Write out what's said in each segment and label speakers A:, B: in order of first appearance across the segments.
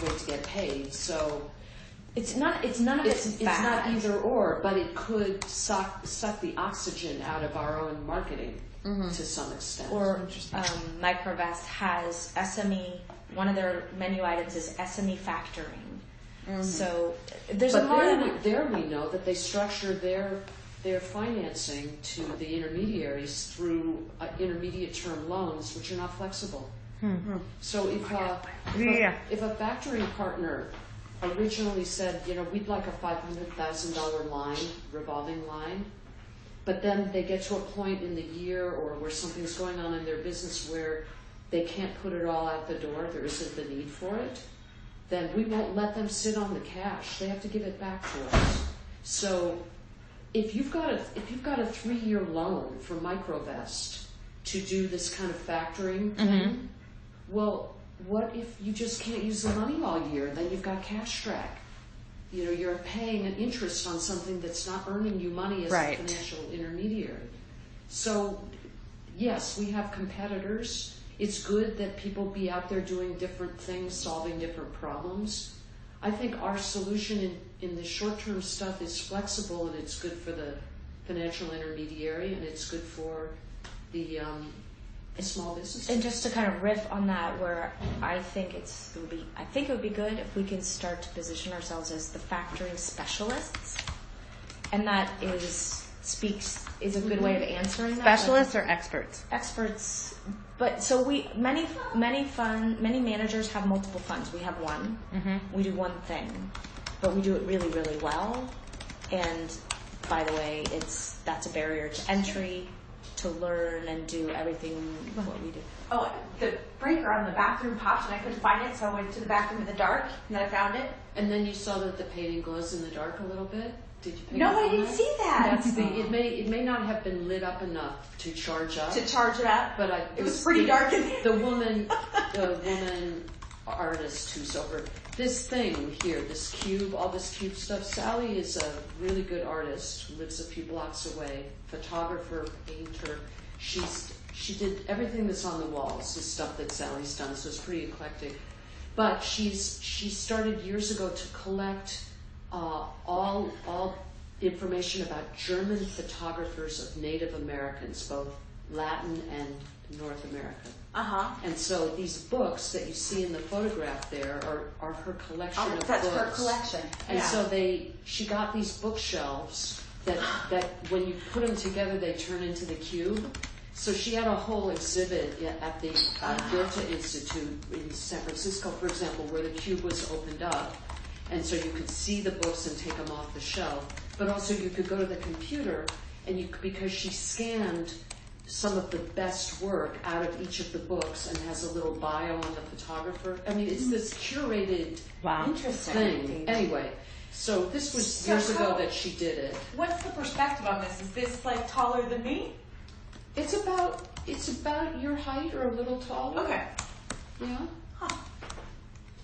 A: way to get paid. So
B: it's not either or, but it could suck the oxygen out of our own marketing to some extent.
C: Or Microvest has SME. One of their menu items is SME factoring. So there's
A: there we know that they structure their financing to the intermediaries through intermediate term loans, which are not flexible. So if a factoring partner originally said, we'd like a $500,000 revolving line, but then they get to a point in the year or where something's going on in their business where they can't put it all out the door, there isn't the need for it, then we won't let them sit on the cash. They have to give it back to us. So if you've got a 3-year loan for Microvest to do this kind of factoring thing, well, what if you just can't use the money all year? Then you've got cash strapped. You're paying an interest on something that's not earning you money as a financial intermediary. So, yes, we have competitors. It's good that people be out there doing different things, solving different problems. I think our solution in the short-term stuff is flexible, and it's good for the financial intermediary, and it's good for the small business.
C: And just to kind of riff on that, where I think it would be good if we can start to position ourselves as the factoring specialists, and that is a good way of answering that.
B: Specialists or experts?
C: Experts. But so many managers have multiple funds. We have one. We do one thing, but we do it really, really well. And by the way, that's a barrier to entry to learn and do everything what we do.
D: Oh, the breaker on the bathroom popped and I couldn't find it, so I went to the bathroom in the dark and then I found it.
A: And then you saw that the painting glows in the dark a little bit? Did you pick
D: No,
A: up on
D: I didn't
A: that?
D: see that.
A: That's it may not have been lit up enough to charge up.
D: But it was pretty dark in there.
A: The woman artist who's over this thing here, this cube, all this cube stuff. Sally is a really good artist who lives a few blocks away, photographer, painter. She did everything that's on the walls, is stuff that Sally's done, so it's pretty eclectic. But she started years ago to collect all information about German photographers of Native Americans, both Latin and North American. And so these books that you see in the photograph there are her collection of
D: that's
A: books.
D: her collection.
A: And so she got these bookshelves that when you put them together, they turn into the cube. So she had a whole exhibit at the Goethe Institute in San Francisco, for example, where the cube was opened up. And so you could see the books and take them off the shelf. But also you could go to the computer, and because she scanned some of the best work out of each of the books and has a little bio on the photographer. I mean, it's this curated thing. Anyway, so this was years ago that she did it.
D: What's the perspective on this? Is this like taller than me?
A: It's about your height or a little taller.
D: Okay.
A: Yeah.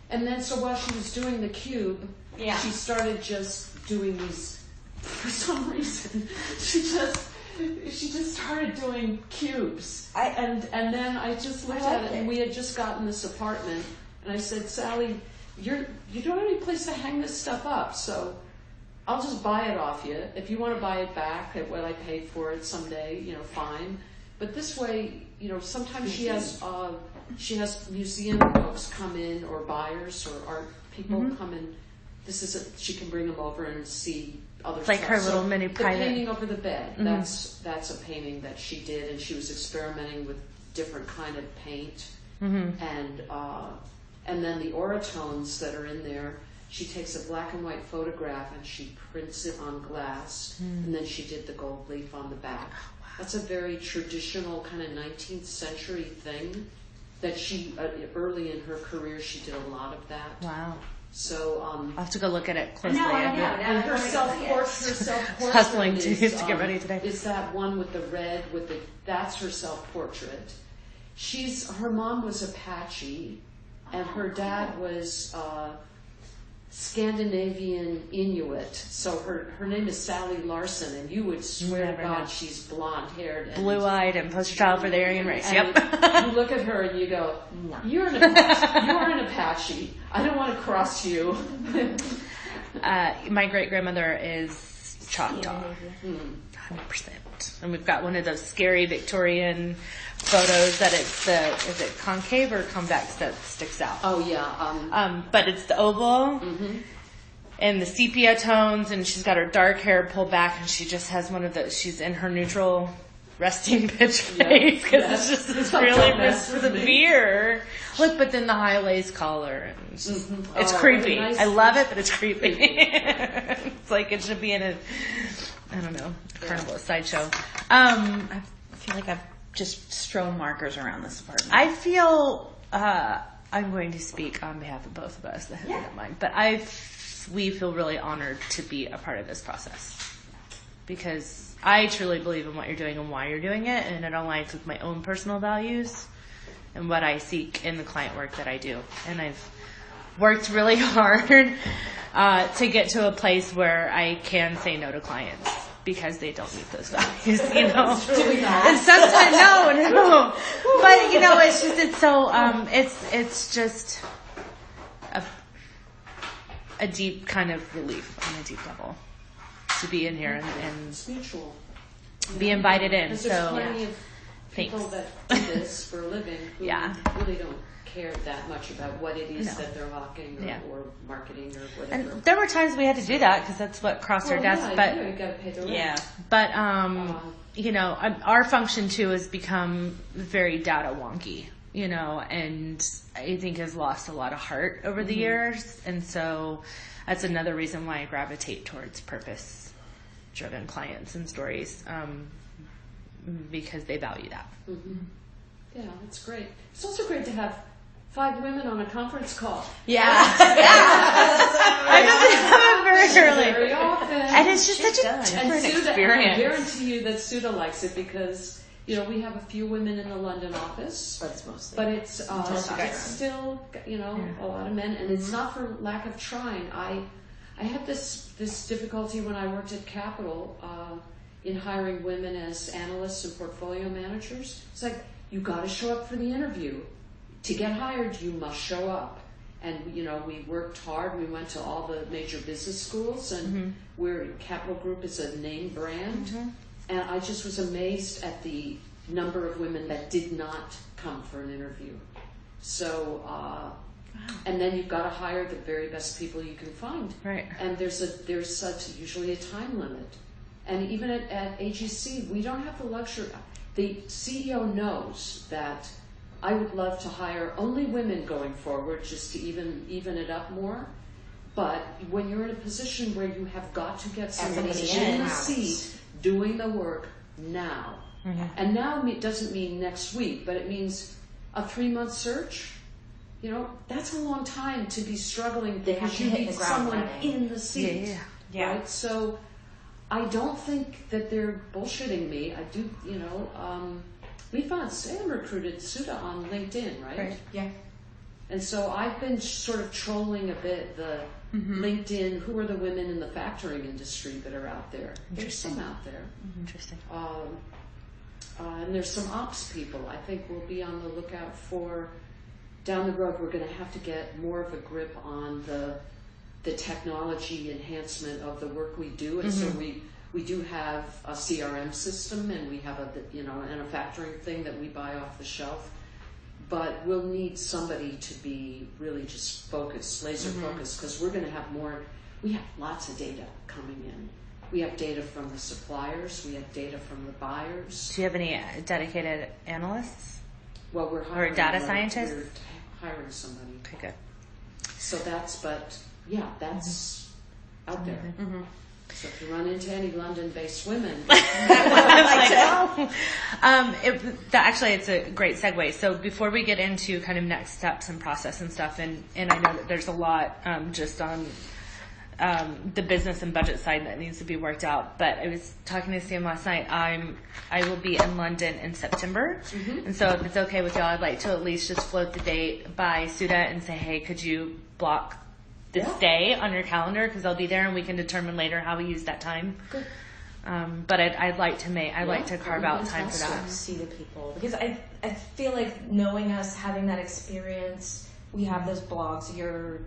A: And then so while she was doing the cube, she started just doing these, for some reason, she just started doing cubes. And then I just looked at it, and we had just gotten this apartment, and I said, Sally, you don't have any place to hang this stuff up, so I'll just buy it off you. If you want to buy it back at what I paid for it someday, fine. But this way, sometimes she has museum folks come in, or buyers or art people come in. She can bring them over and see other stuff.
B: Like her little mini private.
A: The painting over the bed. That's a painting that she did, and she was experimenting with different kind of paint. And then the oratones that are in there. She takes a black and white photograph and she prints it on glass, and then she did the gold leaf on the back. That's a very traditional kind of 19th century thing that she, early in her career, she did a lot of that.
B: Wow.
A: So
B: I'll have to go look at it closely.
A: And her self-portrait
B: hustling to get ready today.
A: Is that one with the red, that's her self-portrait. Her mom was Apache, and her dad was Scandinavian Inuit. So her name is Sally Larson, and you would swear to God she's blonde-haired.
C: Blue-eyed and poster child for the Aryan race. Yep.
A: You look at her and you go, you're an Apache. I don't want to cross you.
C: My great-grandmother is Choctaw. 100%. And we've got one of those scary Victorian photos that is it concave or convex that sticks out?
A: Oh yeah.
C: But it's the oval and the sepia tones, and she's got her dark hair pulled back, and she just has one of those. She's in her neutral resting bitch face because it's just really severe. Look, but then the high lace collar, and it's creepy. Nice. I love it, but it's creepy. It's like it should be in a, I don't know, carnival, a sideshow.
E: I feel like I've just strewn markers around this apartment.
C: I feel I'm going to speak on behalf of both of us, if you don't mind, but we feel really honored to be a part of this process because I truly believe in what you're doing and why you're doing it, and it aligns with my own personal values and what I seek in the client work that I do. And I've worked really hard to get to a place where I can say no to clients because they don't meet those values, you know. And sometimes no. But it's just a deep kind of relief on a deep level to be in here and
A: it's mutual.
C: Be invited in.
A: There's
C: So
A: plenty of people that do this for a living who really don't care that much about what it is that they're hawking or marketing or whatever.
C: And there were times we had to do that because that's what crossed our desk. But
A: you got to pay the rent.
E: Yeah.
C: But our function too has become very data wonky, and I think has lost a lot of heart over the years. And so that's another reason why I gravitate towards purpose-driven clients and stories, because they value that.
A: Yeah, that's great. It's also great to have 5 women on a conference call.
C: Yeah. I know they have it very early.
A: Very often.
C: And it's just such a different experience.
A: I guarantee you that Suda likes it because, we have a few women in the London office.
E: But it's mostly.
A: But it's still, a lot of men. And it's not for lack of trying. I had this difficulty when I worked at Capital in hiring women as analysts and portfolio managers. It's like, you got to show up for the interview. To get hired, you must show up. And, we worked hard. We went to all the major business schools, and Capital Group is a name brand. And I just was amazed at the number of women that did not come for an interview. So, and then you've got to hire the very best people you can find.
C: Right.
A: And there's usually a time limit. And even at AGC, we don't have the luxury. The CEO knows that I would love to hire only women going forward just to even it up more. But when you're in a position where you have got to get somebody in the seat doing the work now, and now doesn't mean next week, but it means a 3-month search. That's a long time to be struggling because you need someone in the seat.
C: Yeah.
A: Right? So I don't think that they're bullshitting me. I do, we found Sam recruited Suda on LinkedIn, right?
D: Yeah.
A: And so I've been sort of trolling a bit the LinkedIn, who are the women in the factoring industry that are out there? There's some out there.
C: Interesting.
A: And there's some ops people. I think we'll be on the lookout for, down the road, we're going to have to get more of a grip on the technology enhancement of the work we do. And so we do have a CRM system, and we have and a factoring thing that we buy off the shelf. But we'll need somebody to be really just focused, laser focused, because we're going to have more. We have lots of data coming in. We have data from the suppliers. We have data from the buyers.
C: Do you have any dedicated analysts?
A: Well, we're hiring.
C: Or data scientists?
A: We're hiring somebody.
C: Okay, good.
A: So that's out there. So if you run into any London-based women,
C: actually, it's a great segue. So before we get into kind of next steps and process and stuff, and I know that there's a lot just on the business and budget side that needs to be worked out. But I was talking to Sam last night. I will be in London in September, and so if it's okay with y'all, I'd like to at least just float the date by Suda and say, hey, could you block
F: this day on your calendar because they'll be there and we can determine later how we use that time.
C: Good.
F: But I'd like to carve out time for that.
C: See the people, because I feel like knowing us, having that experience, we have those blogs, your